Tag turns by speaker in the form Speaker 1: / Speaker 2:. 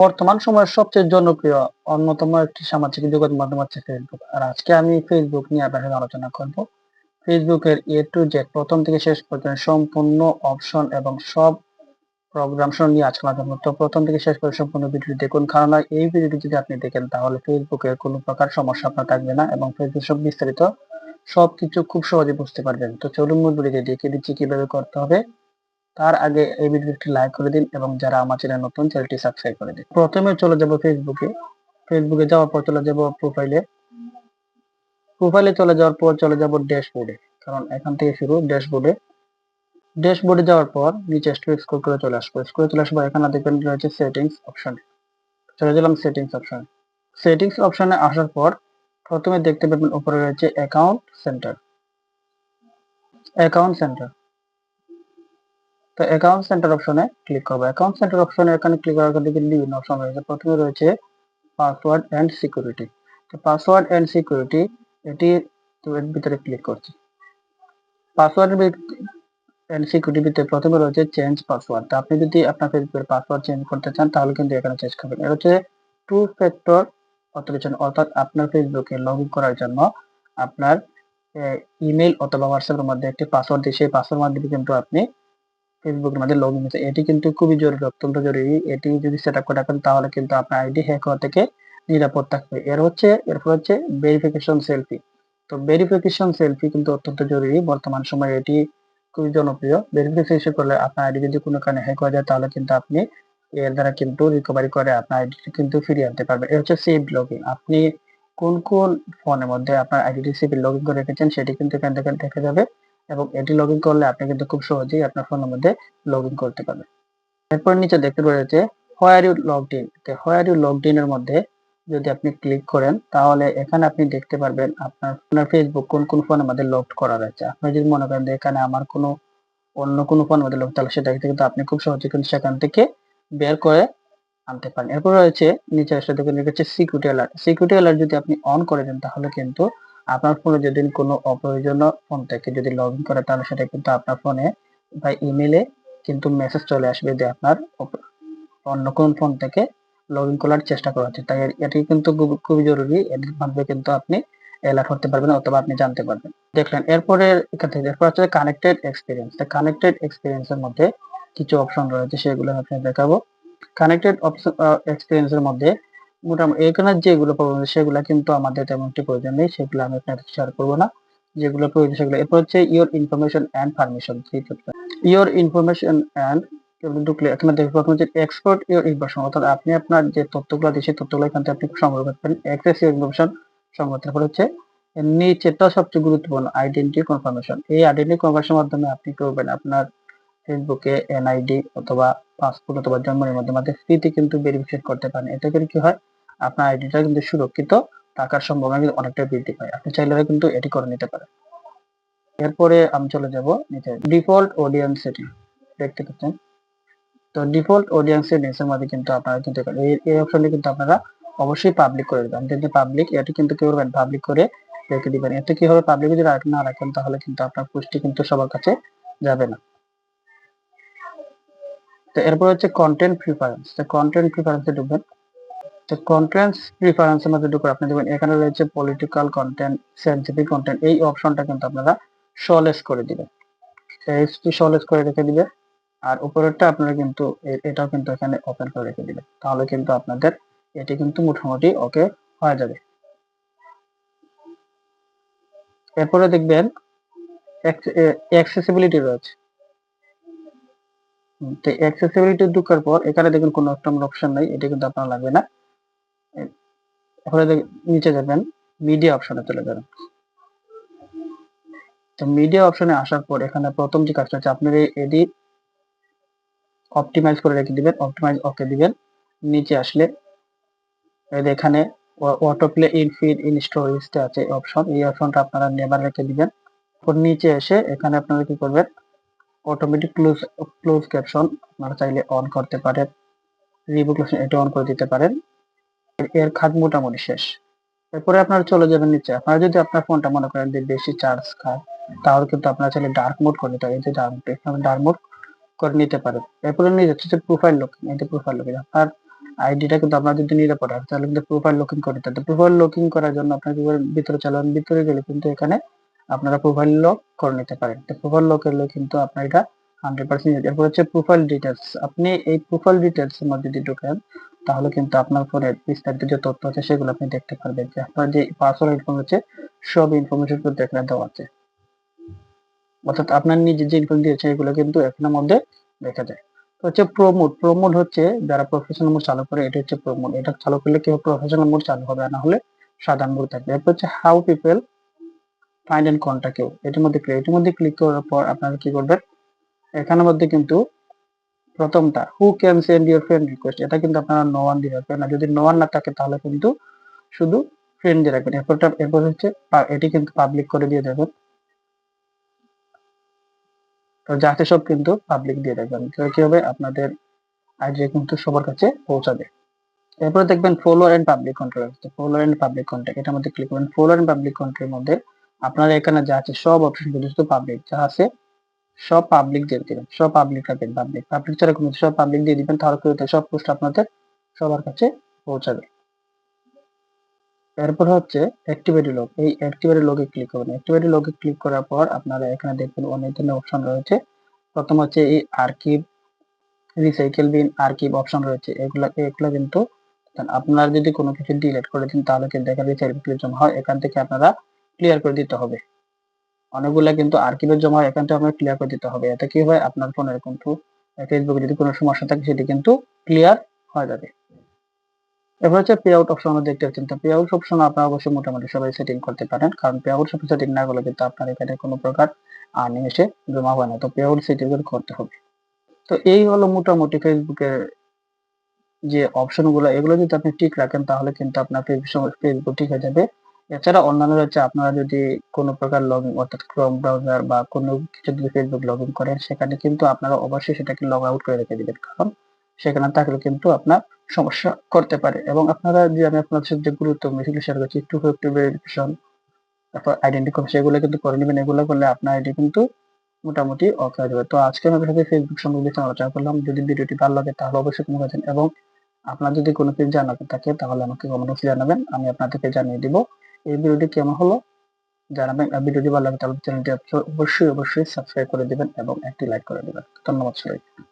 Speaker 1: বর্তমান সময়ের সবচেয়ে জনপ্রিয় অন্যতম একটি সামাজিক যোগাযোগ মাধ্যম হচ্ছে ফেসবুক। আর আজকে আমি ফেসবুক নিয়ে আপনার সাথে আলোচনা করব। ফেসবুকের A to Z প্রথম থেকে শেষ পর্যন্ত সম্পূর্ণ অপশন এবং সব প্রোগ্রাম নিয়ে আজকে আলোচনা করব। তো প্রথম থেকে শেষ পর্যন্ত সম্পূর্ণ ভিডিওটি দেখুন, কারণ এই ভিডিওটি যদি আপনি দেখেন তাহলে ফেসবুকের কোনো প্রকার সমস্যা আপনার থাকবে না এবং ফেসবুক সব বিস্তারিত সবকিছু খুব সহজে বুঝতে পারবেন। তো চলুন মূল ভিডিওটি দেখিয়ে দিচ্ছি কিভাবে করতে হবে। তার আগে এই ভিডিওটি লাইক করে দিন এবং যারা আমার চ্যানেল নতুন চ্যানেলটি সাবস্ক্রাইব করে দিন। প্রথমে চলে যাব ফেসবুকে যাওয়ার পর চলে যাব প্রোফাইলে চলে যাওয়ার পর চলে যাব ড্যাশবোর্ডে, কারণ এখান থেকে শুরু। ড্যাশবোর্ডে যাওয়ার পর নিচে স্ক্রল করে চলে আসবো এখানে দেখবেন রয়েছে সেটিংস অপশন। চলে গেলাম সেটিংস অপশনে আসার পর প্রথমে দেখতে পাবেন উপরে রয়েছে অ্যাকাউন্ট সেন্টার। তো অ্যাকাউন্ট সেন্টার অপশনে ক্লিক করবো। অ্যাকাউন্ট সেন্টার অপশনে এখানে ক্লিক করার পর দেখবেন বিভিন্ন অপশন রয়েছে। প্রথমে রয়েছে পাসওয়ার্ড এন্ড সিকিউরিটি। তো পাসওয়ার্ড এন্ড সিকিউরিটি এটি এর ভিতরে ক্লিক করছি। পাসওয়ার্ড এন্ড সিকিউরিটি ভিতরে প্রথমে রয়েছে চেঞ্জ পাসওয়ার্ড। তো আপনি যদি আপনার ফেসবুকের পাসওয়ার্ড চেঞ্জ করতে চান তাহলে কিন্তু এখানে চেঞ্জ করবেন। এটা হচ্ছে টু ফ্যাক্টর অথেন্টিকেশন, অর্থাৎ আপনার ফেসবুকে লগ ইন করার জন্য আপনার ইমেল অথবা হোয়াটসঅ্যাপের মধ্যে একটি পাসওয়ার্ড দিয়ে সেই পাসওয়ার্ড মাধ্যমে কিন্তু আপনি ফেসবুকের মধ্যে লগ ইন হচ্ছে। এটি কিন্তু খুবই জরুরি, অত্যন্ত জরুরি। এটি যদি সেট আপ করে রাখেন তাহলে কিন্তু আপনার আইডি হ্যাক হওয়া থেকে নিরাপদ থাকবে। এরপর হচ্ছে ভেরিফিকেশন সেলফি। তো ভেরিফিকেশন সেলফি কিন্তু অত্যন্ত জরুরি বর্তমান সময়ে, এটি খুবই জনপ্রিয়। ভেরিফিকেশন করলে আপনার আইডি যদি কোনো কারণে হ্যাক হয়ে যায় তাহলে কিন্তু আপনি এর দ্বারা কিন্তু রিকভারি করে আপনার আইডি কিন্তু ফিরিয়ে আনতে পারবেন। এর হচ্ছে সেভ লগইন। আপনি কোন কোন ফোনের মধ্যে আপনার আইডিটি সেভ লগইন করে রেখেছেন সেটি কিন্তু এখান থেকে দেখা যাবে এবং এটি লগ ইন করলে আপনি কিন্তু খুব সহজেই আপনার ফোনের মধ্যে লগ ইন করতে পারবেন। এরপর নিচে দেখতে রয়েছে হোয়ার ইউ লগড ইন। তো হোয়ার ইউ লগড ইন এর মধ্যে যদি আপনি ক্লিক করেন তাহলে এখানে আপনি দেখতে পারবেন আপনার ফেসবুক কোন কোন ফোনের মধ্যে লগড করা রয়েছে। আপনি যদি মনে করেন যে এখানে আমার অন্য কোনো ফোনের মধ্যে লগড, তাহলে সেটা কিন্তু আপনি খুব সহজে কিন্তু সেখান থেকে বের করে আনতে পারেন। এরপর রয়েছে নিচে এসে দেখুন লিখেছে সিকিউরিটি অ্যালার্ট। সিকিউরিটি অ্যালার্ট যদি আপনি অন করে দেন তাহলে কিন্তু আপনার ফোনে যদি কোনো অপ্রয়োজনীয় ফোন থেকে যদি লগ ইন করে তাহলে সেটা কিন্তু আপনার ফোনে বা ইমেলে কিন্তু মেসেজ চলে আসবে যে আপনার অন্য কোন ফোন থেকে লগ ইন করার চেষ্টা করা হচ্ছে। তাই এটি কিন্তু খুবই জরুরি। এর মাধ্যমে কিন্তু আপনি অ্যালার্ট হতে পারবেন অথবা আপনি জানতে পারবেন। দেখলেন এরপর হচ্ছে কানেক্টেড এক্সপিরিয়েন্স। কানেক্টেড এক্সপিরিয়েন্সের মধ্যে কিছু অপশন রয়েছে, সেগুলো আমি আপনাকে দেখাবো। কানেক্টেড অপশন এক্সপিরিয়েন্স এর মধ্যে মোটামুটি এখানে যেগুলো প্রয়োজন সেগুলো কিন্তু আমাদের তেমন একটি প্রয়োজন নেই, সেগুলো আমি আপনাদের শেয়ার করবো না। যেগুলো প্রয়োজন সেগুলো। এরপর হচ্ছে your information and permission. Your information and ঢুকলে এখানে দেখবো প্রথমে হচ্ছে এক্সপোর্ট ইওর ইনফরমেশন, অর্থাৎ আপনি আপনার যে তথ্যগুলো দিয়ে সেই তথ্যগুলো এখান থেকে আপনি সংগ্রহ করতে পারেন। অ্যাক্সেস ইওর ইনফরমেশন সংগ্রহ। তারপর হচ্ছে নিচেরটা সবচেয়ে গুরুত্বপূর্ণ, আইডেন্টি কনফার্মেশন। এই আইডেন্টি কনফার্মেশনের মাধ্যমে আপনি করবেন আপনার ফেসবুকে এনআইডি অথবা পাসপোর্ট অথবা জন্ম নিবন্ধন ফ্রিতে কিন্তু ভেরিফিকেশন করতে পারেন। এতে করে কি হয়, আপনার আইডিটা কিন্তু সুরক্ষিত থাকার সম্ভাবনা কিন্তু অনেকটা বৃদ্ধি পায়। আপনি চাইলে কিন্তু এটি করে নিতে পারেন। এরপরে আমি চলে যাব নিচে ডিফল্ট অডিয়েন্স সেটিং। দেখতে পাচ্ছেন, তো ডিফল্ট অডিয়েন্স সেটিংস এর মধ্যে কিন্তু আপনারা কিন্তু এই অপশনটি কিন্তু আপনারা অবশ্যই পাবলিক করে দেবেন। যদি পাবলিক, এটি কিন্তু কি করবেন, পাবলিক করে রেখে দিবেন। এতে কি হবে, পাবলিক যদি না রাখেন তাহলে কিন্তু আপনার পোস্টটি কিন্তু সবার কাছে যাবে না। তো এরপর হচ্ছে কন্টেন্ট প্রিফারেন্স। তো কন্টেন্ট প্রিফারেন্সে ঢুকবেন। তো কন্টেন্ট প্রিফারেন্সের মধ্যে ঢুকে আপনি দেখবেন এখানে রয়েছে পলিটিক্যাল কন্টেন্ট, সেন্সিটিভ কন্টেন্ট। এই অপশনটা কিন্তু আপনারা শলেস করে দিবেন, শলেস করে রেখে দিবেন। আর উপরেরটা আপনারা কিন্তু এটাও কিন্তু এখানে ওপেন করে রেখে দিবেন, তাহলে কিন্তু আপনাদের এটি কিন্তু মোটামুটি ওকে হয়ে যাবে। এরপরে দেখবেন অ্যাক্সেসিবিলিটি রয়েছে। তো অ্যাক্সেসিবিলিটি ঢোকার পর এখানে দেখুন কোনো একটা অপশন নাই, এটা কিন্তু আপনার লাগবে না। এরপরে নিচে যাবেন, মিডিয়া অপশনে চলে যাবেন। তো মিডিয়া অপশনে আসার পর এখানে প্রথম যে কাজটা হচ্ছে আপনার এডি অপটিমাইজ করে রেখে দিবেন, অপটিমাইজ ওকে দিবেন। নিচে আসলে এখানে auto play in feed in stories আছে অপশন, এই অপশনটা আপনারা নেভার রেখে দিবেন। পর নিচে এসে এখানে আপনারা কি করবেন, অটোমেটিক ক্লোজ ক্যাপশন আপনারা চাইলে অন করতে পারেন, রিভিউ ক্যাপশন এটা অন করে দিতে পারেন। এর কাজ মোটামুটি শেষ। এরপরে আপনারা চলে যাবেন নিচে। আপনারা যদি আপনার ফোনটা মনে করেন যে বেশি চার্জ খায় তাহলে কিন্তু আপনারা চাইলে ডার্ক মোড করে নিতে পারেন। এই যে ডার্ক মোড করে নিতে পারেন। এরপরে নিয়ে যাচ্ছে প্রোফাইল লুকিং। এই যে প্রোফাইল লুকিং, আপনার আইডিটা কিন্তু আপনার যদি নিরাপদ হয় তাহলে কিন্তু প্রোফাইল লকিং করে দিতে হবে। প্রোফাইল লকিং করার জন্য আপনার ভিতরে চালান, ভিতরে গেলে কিন্তু এখানে আপনারা প্রোফাইল লক করে নিতে পারেন। তো প্রোফাইল লক করলে কিন্তু আপনার এটা 100%। এরপর হচ্ছে প্রোফাইল ডিটেলস। আপনি এই প্রোফাইল ডিটেলস এর মধ্যে যদি ঢোকেন তাহলে কিন্তু আপনার ফোনের বিস্তারিত যে তথ্য আছে সেগুলো আপনি দেখতে পারবেন, যে আপনার যে পার্সোনাল ইনফরমেশন আছে সব ইনফরমেশন কিন্তু এখানে দেওয়া আছে। অর্থাৎ আপনার নিজে যে ইনফরমেশন দিয়েছে এগুলো কিন্তু এখানের মধ্যে দেখা যায়। তো হচ্ছে প্রোমোট। প্রোমোট হচ্ছে যারা প্রফেশনাল মোড চালু করে, এটা হচ্ছে প্রোমোট। এটা চালু করলে কেউ প্রফেশনাল মোড চালু হবে, না হলে সাধারণ মোড থাকবে। এরপর হচ্ছে how people find and contact you. এটির মধ্যে ক্লিক করার পর আপনারা কি করবেন, এখানের মধ্যে কিন্তু প্রথমটা who can send your friend request, এটা কিন্তু আপনারা নো ওয়ান দিয়ে রাখবেন। আর যদি নো ওয়ান না থাকে তাহলে কিন্তু শুধু ফ্রেন্ড দিয়ে রাখবেন। এরপর হচ্ছে এটি কিন্তু পাবলিক করে দিয়ে দেবেন। তো যাতে সব কিন্তু পাবলিক দিয়ে রাখবেন, তাহলে কি হবে, আপনাদের আইডিয়া কিন্তু সবার কাছে পৌঁছাবে। এরপরে দেখবেন follower and public control. Follower and public contact, এটার মধ্যে ক্লিক করবেন। ফলোয়ার এন্ড পাবলিক কন্ট্রোলের মধ্যে আপনারা এখানে যা আছে সব অপশন কিন্তু শুধু পাবলিক, যা আছে সব পাবলিক দিয়ে দিবেন, সব পাবলিক রাখবেন। পাবলিক ছাড়া কোনো সব পাবলিক দিয়ে দিবেন, তাহলে কিন্তু সব পোস্ট আপনাদের সবার কাছে পৌঁছাবে। এরপর হচ্ছে অ্যাক্টিভিটি লগ। এই অ্যাক্টিভিটি লগে ক্লিক করবেন। অ্যাক্টিভিটি লগে ক্লিক করার পর আপনারা এখানে দেখবেন অনেক ধরনের অপশন রয়েছে। প্রথম হচ্ছে এই আর্কিভ, রিসাইকেল বিন, আর্কিভ অপশন রয়েছে। এগুলা কিন্তু আপনারা যদি কোনো কিছু ডিলিট করে দিন তাহলে কিন্তু এখানে রিসাইকেল জমা হয়, এখান থেকে আপনারা ক্লিয়ার করে দিতে হবে। অনেকগুলা কিন্তু আর্কিভে জমা হয়, এখান থেকে আপনার ক্লিয়ার করে দিতে হবে। এতে কি হয়, আপনার ফোনের কিন্তু ফেসবুকে যদি কোনো সমস্যা থাকে সেটি কিন্তু ক্লিয়ার হয়ে যাবে। এবার হচ্ছে পে আউট অপশন দেখতে পাচ্ছেন। তো পে আউট অপশন আপনারা অবশ্যই মোটামুটি সবাই সেটিং করতে পারেন, কারণ পে আউট সব সেটিং না করলে কিন্তু আপনার এখানে কোনো প্রকার আর্নিং এসে জমা হয় না। তো পে আউট সেটিং করতে হবে। তো এই হলো মোটামুটি ফেসবুকের যে অপশন গুলো, এগুলো যদি আপনি ঠিক রাখেন তাহলে কিন্তু আপনার ফেসবুক ঠিক হয়ে যাবে। এছাড়া অন্যান্য হচ্ছে আপনারা যদি কোনো প্রকার লগ ইন, অর্থাৎ ক্রোম ব্রাউজার বা কোনো কিছু যদি ফেসবুক লগ ইন করেন সেখানে কিন্তু আপনারা অবশ্যই সেটাকে লগ আউট করে রেখে দিবেন, কারণ সেখানে থাকলে কিন্তু আপনার সমস্যা করতে পারে। এবং আপনারা যে আমি আপনাদের সাথে যে গুরুত্বপূর্ণ বিষয়গুলো শেয়ার করছি, টু ফ্যাক্টর ভেরিফিকেশন, তারপর আইডেন্টি কনফার্ম, সেগুলো কিন্তু করে নেবেন। এগুলো করলে আপনার আইডি কিন্তু মোটামুটি ওকে হয়ে যাবে। তো আজকে আমি আপনাদের সাথে ফেসবুক সম্পর্কে আলোচনা করলাম। যদি ভিডিওটি ভালো লাগে তাহলে অবশ্যই কমেন্ট করবেন, এবং আপনার যদি কোনো কিছু জানাতে থাকে তাহলে আমাকে কমেন্ট বক্সে জানাবেন, আমি আপনাদেরকে জানিয়ে দিব। এই ভিডিওটি কেমন হলো জানাবেন। আর ভিডিওটি ভালো লাগে তাহলে চ্যানেলটি অবশ্যই সাবস্ক্রাইব করে দিবেন এবং একটি লাইক করে দিবেন। ধন্যবাদ সবাইকে।